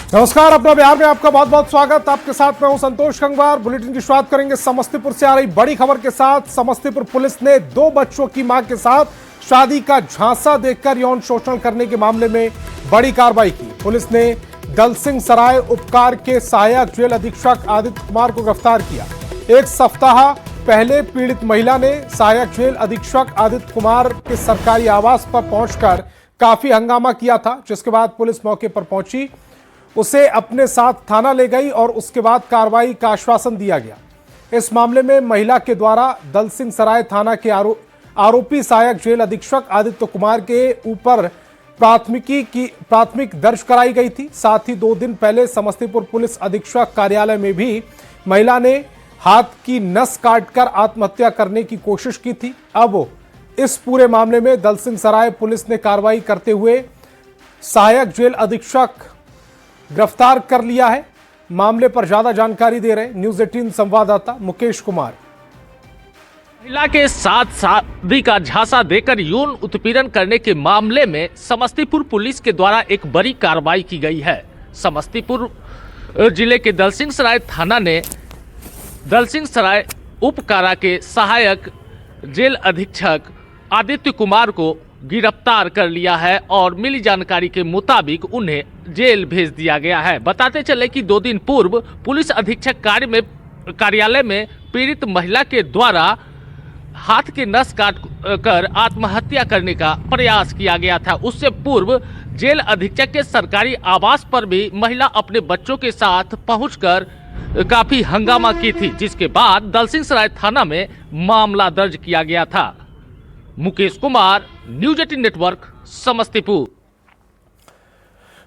नमस्कार, अपना बिहार में आपका बहुत बहुत स्वागत। आपके साथ मैं हूं संतोष गंगवार। बुलेटिन की शुरुआत करेंगे समस्तीपुर से आ रही बड़ी खबर के साथ। समस्तीपुर पुलिस ने 2 बच्चों की मां के साथ शादी का झांसा देकर यौन शोषण करने के मामले में बड़ी कार्रवाई की। पुलिस ने दलसिंह सराय उपकार के सहायक जेल अधीक्षक आदित्य कुमार को गिरफ्तार किया। एक सप्ताह पहले पीड़ित महिला ने सहायक जेल अधीक्षक आदित्य कुमार के सरकारी आवास पर पहुंचकर काफी हंगामा किया था, जिसके बाद पुलिस मौके पर पहुंची, उसे अपने साथ थाना ले गई और उसके बाद कार्रवाई का आश्वासन दिया गया। इस मामले में महिला के द्वारा दलसिंह सराय थाना के आरोपी सहायक जेल अधीक्षक आदित्य कुमार के ऊपर प्राथमिक दर्ज कराई गई थी। साथ ही 2 दिन पहले समस्तीपुर पुलिस अधीक्षक कार्यालय में भी महिला ने हाथ की नस काटकर आत्महत्या करने की कोशिश की थी। अब इस पूरे मामले में दलसिंह सराय पुलिस ने कार्रवाई करते हुए सहायक जेल अधीक्षक गिरफ्तार कर लिया है। मामले पर ज्यादा जानकारी दे रहे न्यूज 18 संवाददाता मुकेश कुमार। महिला के साथ शादी का झांसा देकर यौन उत्पीड़न करने के मामले में समस्तीपुर पुलिस के द्वारा एक बड़ी कार्रवाई की गई है। समस्तीपुर जिले के दलसिंह सराय थाना ने दलसिंह सराय उपकारा के सहायक जेल अधीक्षक आदित्य कुमार को गिरफ्तार कर लिया है और मिली जानकारी के मुताबिक उन्हें जेल भेज दिया गया है। बताते चले कि 2 दिन पूर्व पुलिस अधीक्षक कार्यालय में पीड़ित महिला के द्वारा हाथ के नस काट कर आत्महत्या करने का प्रयास किया गया था। उससे पूर्व जेल अधीक्षक के सरकारी आवास पर भी महिला अपने बच्चों के साथ पहुंचकर काफी हंगामा की थी, जिसके बाद दलसिंह सराय थाना में मामला दर्ज किया गया था। Mukesh Kumar, news 18 network, Samastipur.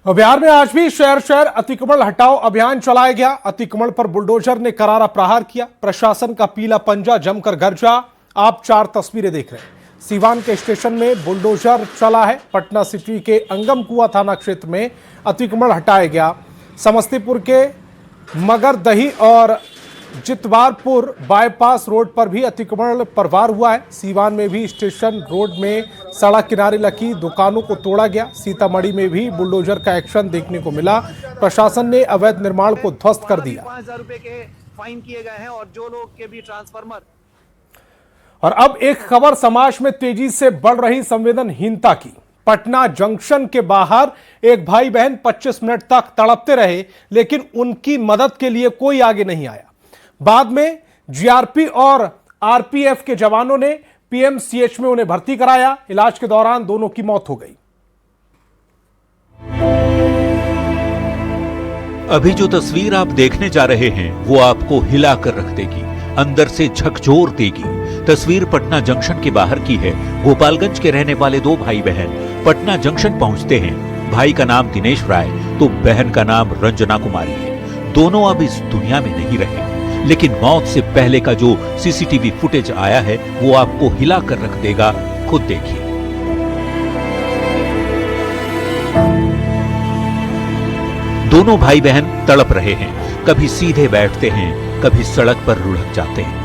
बिहार में आज भी शहर शहर अतिक्रमण हटाओ अभियान चलाया गया। अतिक्रमण पर बुलडोजर ने करारा प्रहार किया। प्रशासन का पीला पंजा जमकर गरजा। आप 4 तस्वीरें देख रहे हैं। सीवान के स्टेशन में बुलडोजर चला है। पटना सिटी के अंगम कुआ थाना क्षेत्र में अतिक्रमण हटाया गया। समस्तीपुर के मगरदही और जितवारपुर बाईपास रोड पर भी अतिक्रमण पर वार हुआ है। सीवान में भी स्टेशन रोड में सड़क किनारे लगी दुकानों को तोड़ा गया। सीतामढ़ी में भी बुलडोजर का एक्शन देखने को मिला। प्रशासन ने अवैध निर्माण को ध्वस्त कर दिया। 5000 रुपए के फाइन किए गए हैं और जो लोग के भी ट्रांसफार्मर। और अब एक खबर समाज में तेजी से बढ़ रही संवेदनहीनता की। पटना जंक्शन के बाहर एक भाई बहन 25 मिनट तक तड़पते रहे, लेकिन उनकी मदद के लिए कोई आगे नहीं आया। बाद में जीआरपी और आरपीएफ के जवानों ने पीएमसीएच में उन्हें भर्ती कराया। इलाज के दौरान दोनों की मौत हो गई। अभी जो तस्वीर आप देखने जा रहे हैं वो आपको हिला कर रख देगी, अंदर से झकझोर देगी। तस्वीर पटना जंक्शन के बाहर की है। गोपालगंज के रहने वाले 2 भाई बहन पटना जंक्शन पहुंचते हैं। भाई का नाम दिनेश राय तो बहन का नाम रंजना कुमारी है। दोनों अब इस दुनिया में नहीं रहे, लेकिन मौत से पहले का जो सीसीटीवी फुटेज आया है वो आपको हिला कर रख देगा। खुद देखिए। दोनों भाई बहन तड़प रहे हैं। कभी सीधे बैठते हैं, कभी सड़क पर लुढ़क जाते हैं,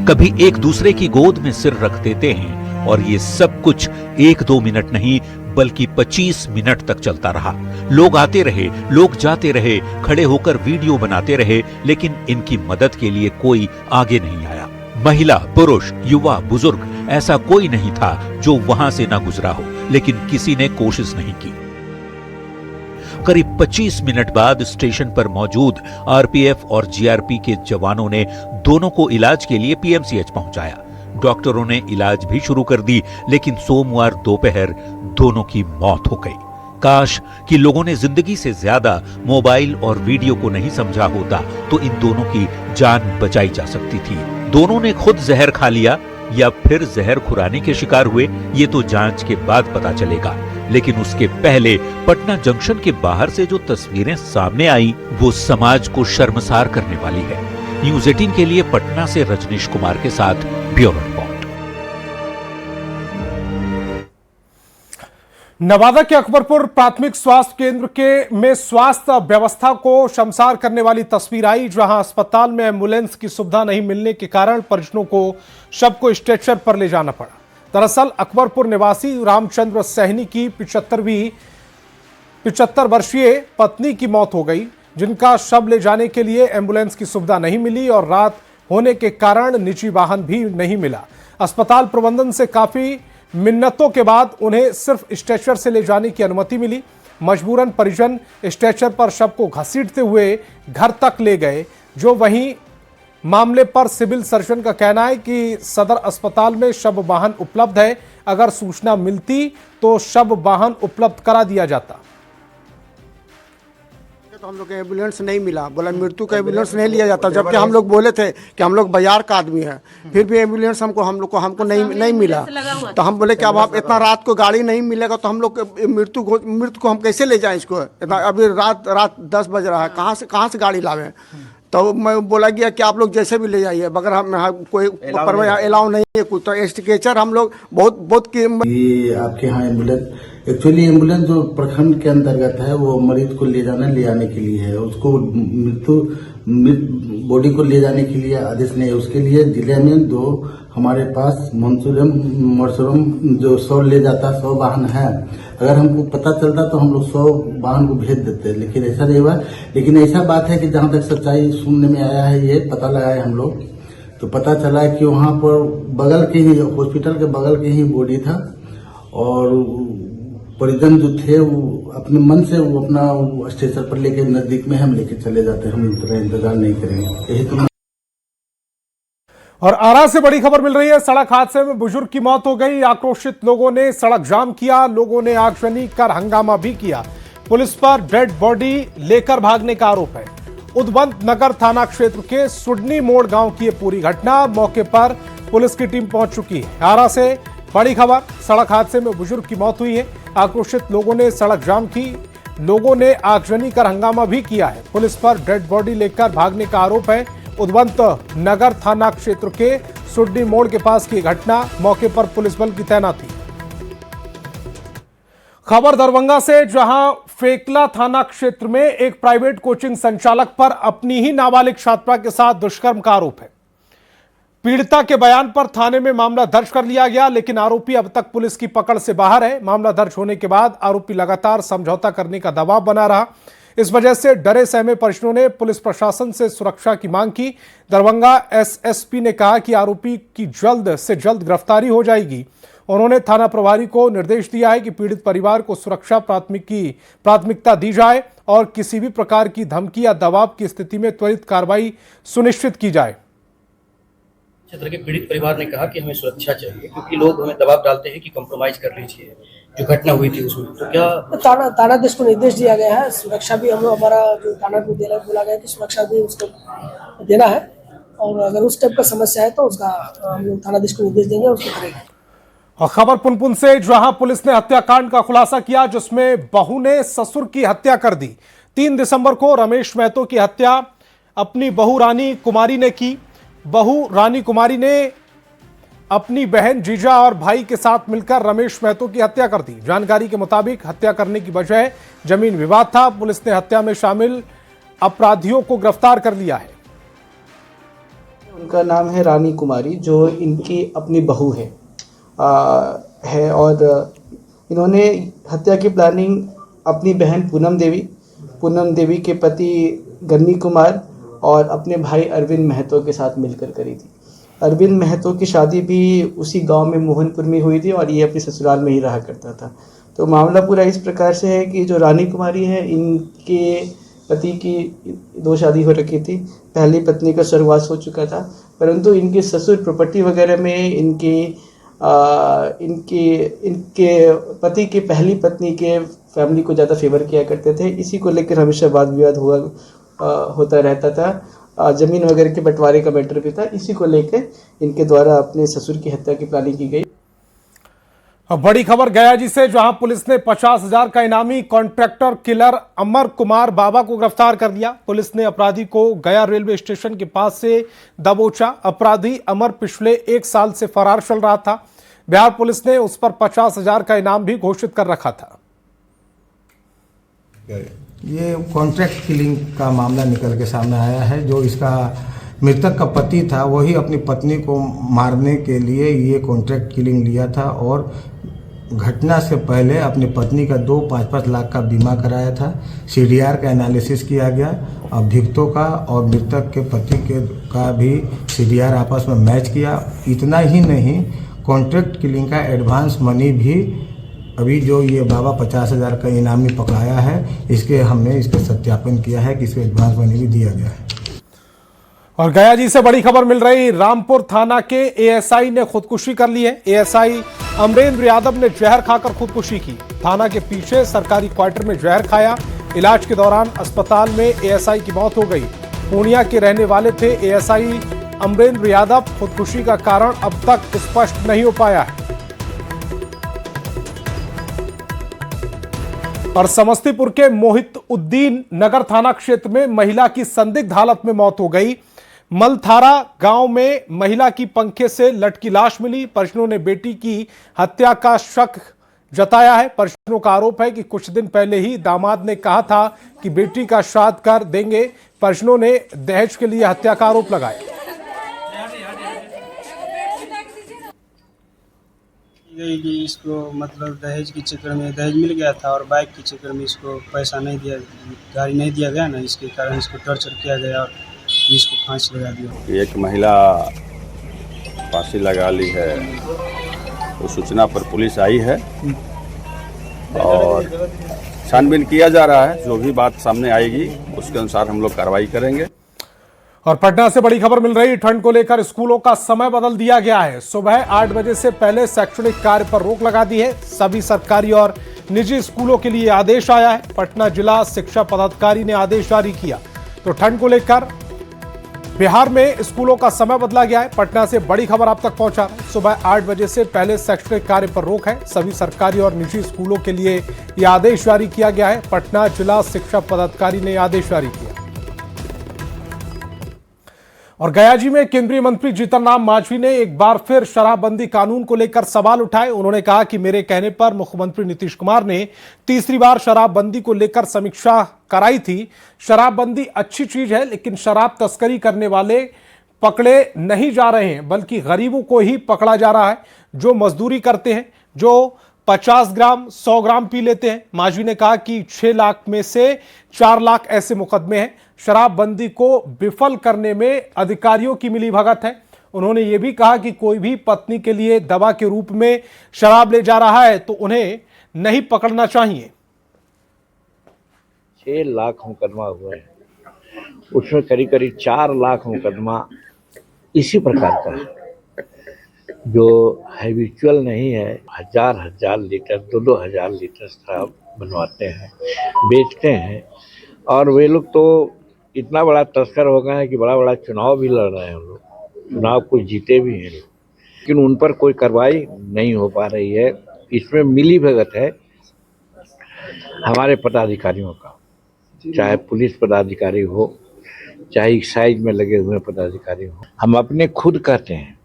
कभी एक दूसरे की गोद में सिर रख देते हैं। और ये सब कुछ 1-2 मिनट नहीं बल्कि 25 मिनट तक चलता रहा। लोग आते रहे, लोग जाते रहे, खड़े होकर वीडियो बनाते रहे, लेकिन इनकी मदद के लिए कोई आगे नहीं आया। महिला, पुरुष, युवा, बुजुर्ग, ऐसा कोई नहीं था जो वहां से ना गुजरा हो, लेकिन किसी ने कोशिश नहीं की। करीब 25 मिनट बाद स्टेशन पर मौजूद आरपीएफ और जीआरपी के जवानों ने दोनों को इलाज के लिए पीएमसीएच पहुंचाया। डॉक्टरों ने इलाज भी शुरू कर दी, लेकिन सोमवार दोपहर दोनों की मौत हो गई। काश कि लोगों ने जिंदगी से ज्यादा मोबाइल और वीडियो को नहीं समझा होता तो इन दोनों की जान बचाई जा सकती थी। दोनों ने खुद जहर खा लिया या फिर जहर खुराने के शिकार हुए, ये तो जांच के बाद पता चलेगा। लेकिन उसके पहले पटना जंक्शन के बाहर से जो तस्वीरें सामने आई वो समाज को शर्मसार करने वाली है। न्यूज 18 के लिए पटना से रजनीश कुमार के साथ ब्यूरो रिपोर्ट। नवादा के अकबरपुर प्राथमिक स्वास्थ्य केंद्र में स्वास्थ्य व्यवस्था को शर्मसार करने वाली तस्वीर आई, जहां अस्पताल में एम्बुलेंस की सुविधा नहीं मिलने के कारण परिजनों को शव को स्ट्रेचर पर ले जाना पड़ा। दरअसल अकबरपुर निवासी रामचंद्र सहनी की 75वीं 75 वर्षीय पत्नी की मौत हो गई, जिनका शव ले जाने के लिए एम्बुलेंस की सुविधा नहीं मिली और रात होने के कारण निजी वाहन भी नहीं मिला। अस्पताल प्रबंधन से काफी मिन्नतों के बाद उन्हें सिर्फ स्ट्रेचर से ले जाने की अनुमति मिली। मजबूरन परिजन स्ट्रेचर पर शव को घसीटते हुए घर तक ले गए। जो वहीं मामले पर सिविल सर्जन का कहना है कि सदर अस्पताल में शव वाहन उपलब्ध है, अगर सूचना मिलती तो शव वाहन उपलब्ध करा दिया जाता। तो हम लोग को एम्बुलेंस नहीं मिला, बोला मृत्यु का एम्बुलेंस नहीं लिया जाता, जबकि हम लोग बोले थे कि हम लोग बाजार का आदमी है, फिर भी एम्बुलेंस हमको नहीं मिला। तो हम बोले कि अब आप इतना रात को गाड़ी नहीं मिलेगा तो हम लोग मृत्यु को हम कैसे ले जाएं इसको, इतना अभी रात 10 बज रहा है, कहाँ से गाड़ी लावे। तो मैं बोला गया कि आप लोग जैसे भी ले जाइए, मगर हम कोई अलाउ नहीं है कुछ। तो स्ट्रेचर हम लोग बहुत ये आपके यहाँ एक्चुअली एम्बुलेंस जो प्रखंड के अंतर्गत है वो मरीज को ले आने के लिए है, उसको बॉडी को ले जाने के लिए आदेश नहीं है। उसके लिए जिले में 2 हमारे पास मरसुरम जो 100 ले जाता 100 वाहन है। अगर हमको पता चलता तो हम लोग 100 वाहन को भेज देते, लेकिन ऐसा नहीं हुआ। लेकिन ऐसा बात है कि जहाँ तक सच्चाई सुनने में आया है, ये पता लगा है हम लोग, तो पता चला है कि वहाँ पर बगल के ही हॉस्पिटल के बगल के ही बॉडी था और परिजन जो थे वो अपने मन से वो अपना स्टेशन पर लेके नजदीक में हम लेके चले जाते हैं, हम इतना इंतजार नहीं करेंगे, यही तो। और आरा से बड़ी खबर मिल रही है। सड़क हादसे में बुजुर्ग की मौत हो गई। आक्रोशित लोगों ने सड़क जाम किया, लोगों ने आगजनी कर हंगामा भी किया। पुलिस पर डेड बॉडी लेकर भागने का आरोप है। उदवंत नगर थाना क्षेत्र के सुडनी मोड़ गांव की ये पूरी घटना, मौके पर पुलिस की टीम पहुंच चुकी है। आरा से बड़ी खबर, सड़क हादसे में बुजुर्ग की मौत हुई है। आक्रोशित लोगों ने सड़क जाम की, लोगों ने आगजनी कर हंगामा भी किया है। पुलिस पर डेड बॉडी लेकर भागने का आरोप है। उदवंत नगर थाना क्षेत्र के सुडनी मोड़ के पास की घटना, मौके पर पुलिस बल की तैनाती। खबर दरभंगा से, जहां फेकला थाना क्षेत्र में एक प्राइवेट कोचिंग संचालक पर अपनी ही नाबालिग छात्रा के साथ दुष्कर्म का आरोप है। पीड़िता के बयान पर थाने में मामला दर्ज कर लिया गया, लेकिन आरोपी अब तक पुलिस की पकड़ से बाहर है। मामला दर्ज होने के बाद आरोपी लगातार समझौता करने का दबाव बना रहा। इस वजह से डरे सहमे परिजनों ने पुलिस प्रशासन से सुरक्षा की मांग की। दरभंगा एसएसपी ने कहा कि आरोपी की जल्द से जल्द गिरफ्तारी हो जाएगी। उन्होंने थाना प्रभारी को निर्देश दिया है कि पीड़ित परिवार को सुरक्षा प्राथमिकता दी जाए और किसी भी प्रकार की धमकी या दबाव की स्थिति में त्वरित कार्रवाई सुनिश्चित की जाए। क्षेत्र के पीड़ित परिवार ने कहा कि हमें सुरक्षा चाहिए, क्योंकि लोग हमें दबाव डालते हैं कि कंप्रोमाइज कर लीजिए, जो घटना हुई थी उसमें। तो क्या थानाध्यक्ष को निर्देश दिया गया है, सुरक्षा भी हम हमारा जो थाना को बोला गया है कि सुरक्षा भी उसको देना है, और अगर उस टाइप का समस्या है तो उसका हम लोग थानाध्यक्ष को निर्देश देंगे, उसको करेंगे। और खबर पुनपुन से, जहां पुलिस ने हत्याकांड का खुलासा किया जिसमें बहू ने ससुर की हत्या कर दी। 3 दिसंबर को रमेश महतो की हत्या अपनी बहू रानी कुमारी ने की। बहू रानी कुमारी ने अपनी बहन जीजा और भाई के साथ मिलकर रमेश महतो की हत्या कर दी। जानकारी के मुताबिक हत्या करने की वजह जमीन विवाद था। पुलिस ने हत्या में शामिल अपराधियों को गिरफ्तार कर लिया है। उनका नाम है रानी कुमारी, जो इनकी अपनी बहू है और इन्होंने हत्या की प्लानिंग अपनी बहन पूनम देवी के पति गन्नी कुमार और अपने भाई अरविंद महतो के साथ मिलकर करी थी। अरविंद महतो की शादी भी उसी गांव में मोहनपुर में हुई थी और ये अपने ससुराल में ही रहा करता था। तो मामला पूरा इस प्रकार से है कि जो रानी कुमारी है, इनके पति की 2 शादी हो रखी थी। पहली पत्नी का स्वर्गवास हो चुका था, परंतु इनके ससुर प्रॉपर्टी वगैरह में इनके पति की पहली पत्नी के फैमिली को ज़्यादा फेवर किया करते थे। इसी को लेकर हमेशा वाद विवाद होता रहता था। जमीन वगैरह के बंटवारे का मैटर भी था। इसी को लेकर इनके द्वारा अपने ससुर की हत्या की प्लानिंग की गई। बड़ी खबर गया जी से, जहां पुलिस ने 50,000 का इनामी कॉन्ट्रैक्टर किलर अमर कुमार बाबा को गिरफ्तार कर लिया। पुलिस ने अपराधी को गया रेलवे स्टेशन के पास से दबोचा। अपराधी अमर पिछले 1 साल से फरार चल रहा था। बिहार पुलिस ने उस पर 50,000 का इनाम भी घोषित कर रखा था। ये कॉन्ट्रैक्ट किलिंग का मामला निकल के सामने आया है। जो इसका मृतक का पति था, वही अपनी पत्नी को मारने के लिए ये कॉन्ट्रैक्ट किलिंग लिया था और घटना से पहले अपनी पत्नी का 2-5 लाख का बीमा कराया था। CDR का एनालिसिस किया गया। अभियुक्तों का और मृतक के पति का भी CDR आपस में मैच किया। इतना ही नहीं, कॉन्ट्रैक्ट किलिंग का एडवांस मनी भी अभी जो ये बाबा 50,000 का इनामी पकड़ाया है, हमने इसका सत्यापन किया है कि इसको एडवांस मनी भी दिया गया है। और गया जी से बड़ी खबर मिल रही, रामपुर थाना के ASI ने खुदकुशी कर ली है। ASI अमरेंद्र यादव ने जहर खाकर खुदकुशी की। थाना के पीछे सरकारी क्वार्टर में जहर खाया। इलाज के दौरान अस्पताल में ASI की मौत हो गई। पूर्णिया के रहने वाले थे ASI अमरेंद्र यादव। खुदकुशी का कारण अब तक स्पष्ट नहीं हो पाया है। और समस्तीपुर के मोहित-उद्दीन नगर थाना क्षेत्र में महिला की संदिग्ध हालत में मौत हो गई। मलथारा गांव में महिला की पंखे से लटकी लाश मिली। परिजनों ने बेटी की हत्या का शक जताया है। परिजनों का आरोप है कि कुछ दिन पहले ही दामाद ने कहा था कि बेटी का श्राद्ध कर देंगे। परिजनों ने दहेज के लिए हत्या का आरोप लगाया। इसको मतलब दहेज के चक्कर में दहेज मिल गया था और बाइक के चक्कर में इसको पैसा नहीं दिया, गाड़ी नहीं दिया गया ना, इसके कारण इसको टॉर्चर किया गया और इसको फांसी लगा दिया। एक महिला फांसी लगा ली है, उस सूचना पर पुलिस आई है और छानबीन किया जा रहा है। जो भी बात सामने आएगी उसके अनुसार हम लोग कार्रवाई करेंगे। और पटना से बड़ी खबर मिल रही, ठंड को लेकर स्कूलों का समय बदल दिया गया है। सुबह 8 बजे से पहले शैक्षणिक कार्य पर रोक लगा दी है। सभी सरकारी और निजी स्कूलों के लिए आदेश आया है। पटना जिला शिक्षा पदाधिकारी ने आदेश जारी किया। तो ठंड को लेकर बिहार में स्कूलों का समय बदला गया है। पटना से बड़ी खबर आप तक पहुंचा। सुबह 8 बजे से पहले शैक्षणिक कार्य पर रोक है। सभी सरकारी और निजी स्कूलों के लिए यह आदेश जारी किया गया है। पटना जिला शिक्षा पदाधिकारी ने आदेश जारी किया। और गया जी में केंद्रीय मंत्री जीतन राम मांझी ने एक बार फिर शराबबंदी कानून को लेकर सवाल उठाए। उन्होंने कहा कि मेरे कहने पर मुख्यमंत्री नीतीश कुमार ने तीसरी बार शराबबंदी को लेकर समीक्षा कराई थी। शराबबंदी अच्छी चीज है, लेकिन शराब तस्करी करने वाले पकड़े नहीं जा रहे हैं, बल्कि गरीबों को ही पकड़ा जा रहा है, जो मजदूरी करते हैं, जो 50 ग्राम 100 ग्राम पी लेते हैं। मांझी ने कहा कि 6 लाख में से 4 लाख ऐसे मुकदमे हैं। शराबबंदी को विफल करने में अधिकारियों की मिलीभगत है। उन्होंने ये भी कहा कि कोई भी पत्नी के लिए दवा के रूप में शराब ले जा रहा है तो उन्हें नहीं पकड़ना चाहिए। 6 लाख मुकदमा हुआ है, उसमें करीब करीब 4 लाख मुकदमा इसी प्रकार का है, जो हैबिचुअल नहीं है। हजार लीटर 2,000 लीटर शराब बनवाते हैं, बेचते हैं। और वे लोग तो इतना बड़ा तस्कर हो गए हैं कि बड़ा बड़ा चुनाव भी लड़ रहे हैं। हम लोग चुनाव को जीते भी हैं, लेकिन उन पर कोई कार्रवाई नहीं हो पा रही है। इसमें मिलीभगत है हमारे पदाधिकारियों का, चाहे पुलिस पदाधिकारी हो, चाहे एक्साइज में लगे हुए पदाधिकारी हो। हम अपने खुद कहते हैं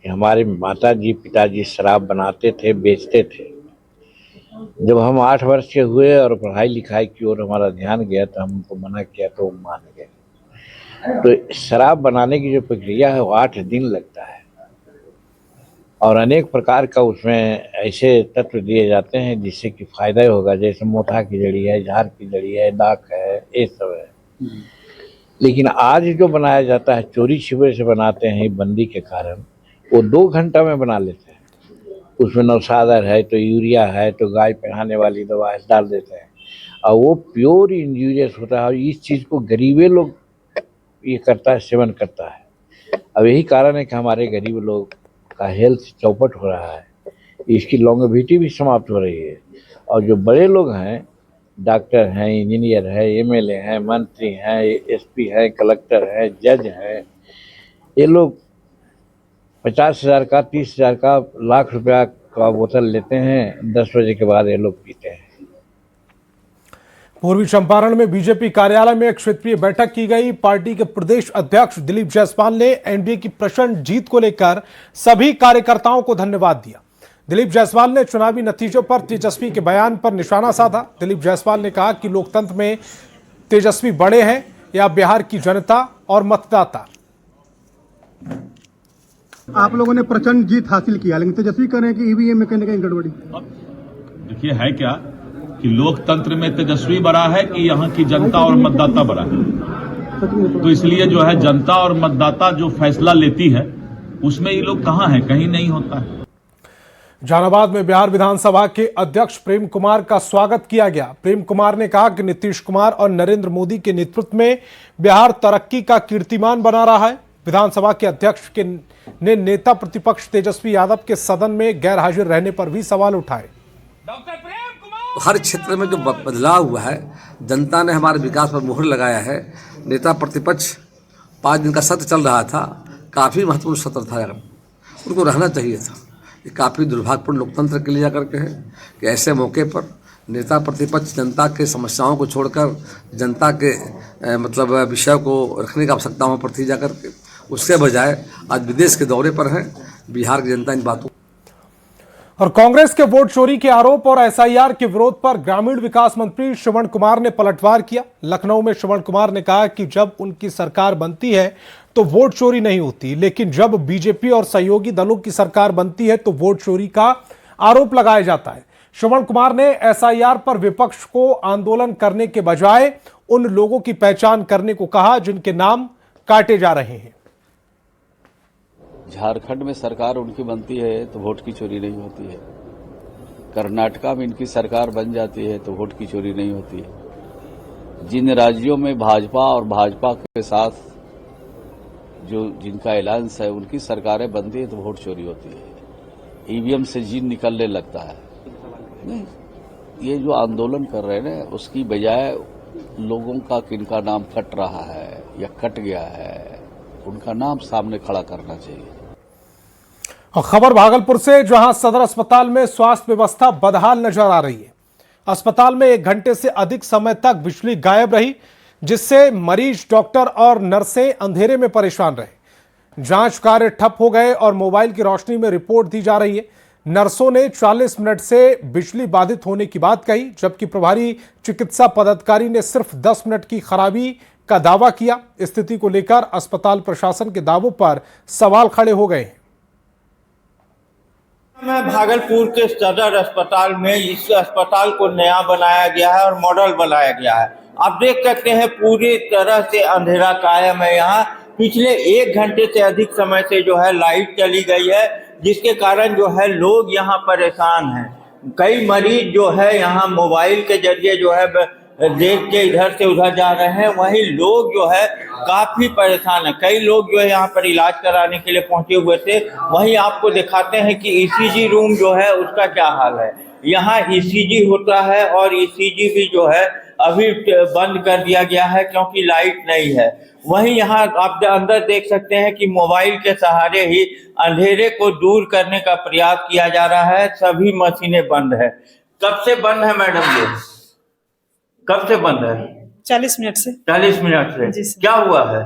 कि हमारे माताजी पिताजी शराब बनाते थे, बेचते थे। जब हम 8 वर्ष के हुए और पढ़ाई लिखाई की ओर हमारा ध्यान गया तो हम उनको मना किया तो वो मान गए। तो शराब बनाने की जो प्रक्रिया है वो 8 दिन लगता है और अनेक प्रकार का उसमें ऐसे तत्व दिए जाते हैं जिससे कि फायदा ही होगा। जैसे मोथा की जड़ी है, झार की जड़ी है, दाक है, ये सब है। लेकिन आज जो बनाया जाता है चोरी छिपे से बनाते हैं बंदी के कारण, वो 2 घंटा में बना लेते हैं। उसमें नौसादर है तो यूरिया है तो गाय पहनाने वाली दवा डाल देते हैं और वो प्योर इंजूरियस होता है। और इस चीज़ को गरीबे लोग ये करता है, सेवन करता है। अब यही कारण है कि हमारे गरीब लोग का हेल्थ चौपट हो रहा है, इसकी लॉन्गेविटी भी समाप्त हो रही है। और जो बड़े लोग हैं, डॉक्टर हैं, इंजीनियर है, MLA हैं, मंत्री हैं, SP हैं, कलेक्टर हैं, जज हैं, ये लोग 50,000 का, 30,000 का, लाख रुपया का बोतल लेते हैं। 10 बजे के बाद ये लोग पीते हैं। पूर्वी चंपारण में बीजेपी कार्यालय में एक क्षेत्रीय बैठक की गई। पार्टी के प्रदेश अध्यक्ष दिलीप जायसवाल ने एनडीए की प्रचंड जीत को लेकर सभी कार्यकर्ताओं को धन्यवाद दिया। दिलीप जायसवाल ने चुनावी नतीजों पर तेजस्वी के बयान पर निशाना साधा। दिलीप जायसवाल ने कहा कि लोकतंत्र में तेजस्वी बड़े हैं या बिहार की जनता और मतदाता। आप लोगों ने प्रचंड जीत हासिल किया, लेकिन तेजस्वी कह रहे हैं कि ईवीएम में कहीं ना कहीं गड़बड़ी। देखिए है क्या कि लोकतंत्र में तेजस्वी बड़ा है कि यहाँ की जनता और मतदाता बड़ा है। तो इसलिए जो है जनता और मतदाता जो फैसला लेती है उसमें ये लोग कहाँ हैं, कहीं नहीं होता है। जहानाबाद में बिहार विधानसभा के अध्यक्ष प्रेम कुमार का स्वागत किया गया। प्रेम कुमार ने कहा कि नीतीश कुमार और नरेंद्र मोदी के नेतृत्व में बिहार तरक्की का कीर्तिमान बना रहा है। विधानसभा के अध्यक्ष ने नेता प्रतिपक्ष तेजस्वी यादव के सदन में गैर हाजिर रहने पर भी सवाल उठाए। हर क्षेत्र में जो बदलाव हुआ है, जनता ने हमारे विकास पर मुहर लगाया है। नेता प्रतिपक्ष 5 दिन का सत्र चल रहा था, काफ़ी महत्वपूर्ण सत्र था, उनको रहना चाहिए था। ये काफ़ी दुर्भाग्यपूर्ण लोकतंत्र के लिए जाकर के है कि ऐसे मौके पर नेता प्रतिपक्ष जनता के समस्याओं को छोड़कर जनता के मतलब विषय को रखने की आवश्यकताओं पर थी जाकर के, उसके बजाय आज विदेश के दौरे पर हैं। बिहार की जनता इन बातों और कांग्रेस के वोट चोरी के आरोप और एसआईआर के विरोध पर ग्रामीण विकास मंत्री श्रवण कुमार ने पलटवार किया। लखनऊ में श्रवण कुमार ने कहा कि जब उनकी सरकार बनती है तो वोट चोरी नहीं होती, लेकिन जब बीजेपी और सहयोगी दलों की सरकार बनती है तो वोट चोरी का आरोप लगाया जाता है। श्रवण कुमार ने एसआईआर पर विपक्ष को आंदोलन करने के बजाय उन लोगों की पहचान करने को कहा जिनके नाम काटे जा रहे हैं। झारखंड में सरकार उनकी बनती है तो वोट की चोरी नहीं होती है। कर्नाटका में इनकी सरकार बन जाती है तो वोट की चोरी नहीं होती है। जिन राज्यों में भाजपा और भाजपा के साथ जो जिनका एलायंस है उनकी सरकारें बनती है तो वोट चोरी होती है। ईवीएम से जीन निकलने लगता है। नहीं, ये जो आंदोलन कर रहे हैं ना, उसकी बजाय लोगों का किनका नाम कट रहा है या कट गया है, उनका नाम सामने खड़ा करना चाहिए। और खबर भागलपुर से, जहां सदर अस्पताल में स्वास्थ्य व्यवस्था बदहाल नजर आ रही है। अस्पताल में 1 घंटे से अधिक समय तक बिजली गायब रही, जिससे मरीज, डॉक्टर और नर्सें अंधेरे में परेशान रहे। जांच कार्य ठप हो गए और मोबाइल की रोशनी में रिपोर्ट दी जा रही है। नर्सों ने 40 मिनट से बिजली बाधित होने की बात कही, जबकि प्रभारी चिकित्सा पदाधिकारी ने सिर्फ 10 मिनट की खराबी का दावा किया। स्थिति को लेकर अस्पताल प्रशासन के दावों पर सवाल खड़े हो गए। मैं भागलपुर के सदर अस्पताल में, इस अस्पताल को नया बनाया गया है और मॉडल बनाया गया है। आप देख सकते हैं पूरी तरह से अंधेरा कायम है। यहाँ पिछले 1 घंटे से अधिक समय से जो है लाइट चली गई है, जिसके कारण जो है लोग यहाँ परेशान हैं। कई मरीज जो है यहाँ मोबाइल के जरिए जो है देख के इधर से उधर जा रहे हैं, वहीं लोग जो है काफी परेशान है। कई लोग जो है यहाँ पर इलाज कराने के लिए पहुंचे हुए थे। वहीं आपको दिखाते हैं कि ईसीजी रूम जो है उसका क्या हाल है। यहाँ ईसीजी होता है और ईसीजी भी जो है अभी बंद कर दिया गया है क्योंकि लाइट नहीं है। वहीं यहाँ आप अंदर देख सकते हैं कि मोबाइल के सहारे ही अंधेरे को दूर करने का प्रयास किया जा रहा है। सभी मशीनें बंद है। कब से बंद है मैडम ये? कब से बंद है? 40 मिनट से। 40 मिनट से। क्या हुआ है?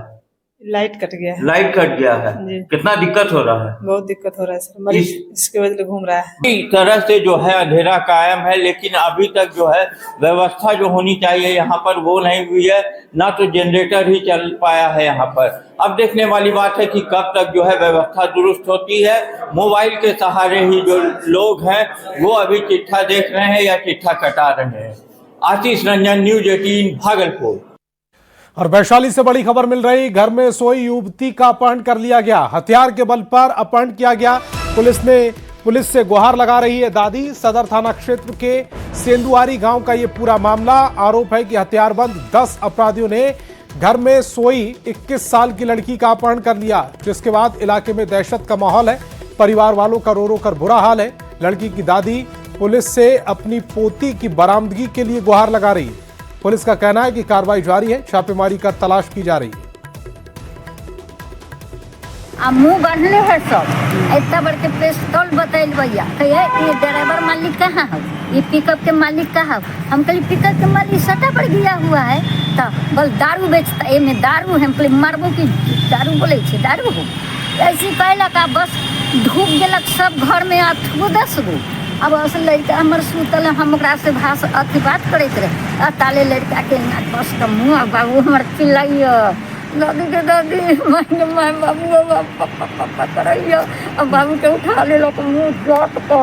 लाइट कट गया है। लाइट कट गया है। कितना दिक्कत हो रहा है? बहुत दिक्कत हो रहा है सर, मरीज इसके वजह से घूम रहा है। इस तरह से जो है अंधेरा कायम है, लेकिन अभी तक जो है व्यवस्था जो होनी चाहिए यहाँ पर वो नहीं हुई है। ना तो जनरेटर ही चल पाया है यहाँ पर। अब देखने वाली बात है कि कब तक जो है व्यवस्था दुरुस्त होती है। मोबाइल के सहारे ही जो लोग हैं वो अभी चिट्ठा देख रहे हैं या चिट्ठा कटा रहे हैं। आशीष रंजन, न्यूज 18 भागलपुर। और वैशाली से बड़ी खबर मिल रही, घर में सोई युवती का अपहरण कर लिया गया। हथियार के बल पर अपहरण किया गया। पुलिस से गुहार लगा रही है दादी। सदर थाना क्षेत्र के सेंदुआरी गांव का ये पूरा मामला। आरोप है कि हथियारबंद 10 अपराधियों ने घर में सोई 21 साल की लड़की का अपहरण कर लिया, जिसके बाद इलाके में दहशत का माहौल है। परिवार वालों का रो रो कर बुरा हाल है। लड़की की दादी पुलिस से अपनी पोती की बरामदगी के लिए गुहार लगा रही है। पुलिस का कहना है कि कार्रवाई जारी है, छापेमारी कर तलाश की जा रही है। मुंह बढ़ने है सब, इतना बड़ के पिस्तौल बतैल भैया, ये ड्राइवर मालिक कहाँ है, ये पिकअप के मालिक कहाँ है। हम कहली पिकअप के मालिक सटा पर गया हुआ है, तो बल दारू बेचता है, में दारू है। हम कहली मारबो की दारू बोले छे, दारू हो ऐसी कहला का बस ढूक गेलक सब घर में 8-10 गो। अब अस लड़का हमर सुतल, हम ओकरा से अथी बात करते रहे। ताले लड़का के बस का मुँह बाबू हमार चिल्लाइए, दादी के दादी मैं बाबू पापा करैया। अब बाबू के उठा ले मुँह चोट को।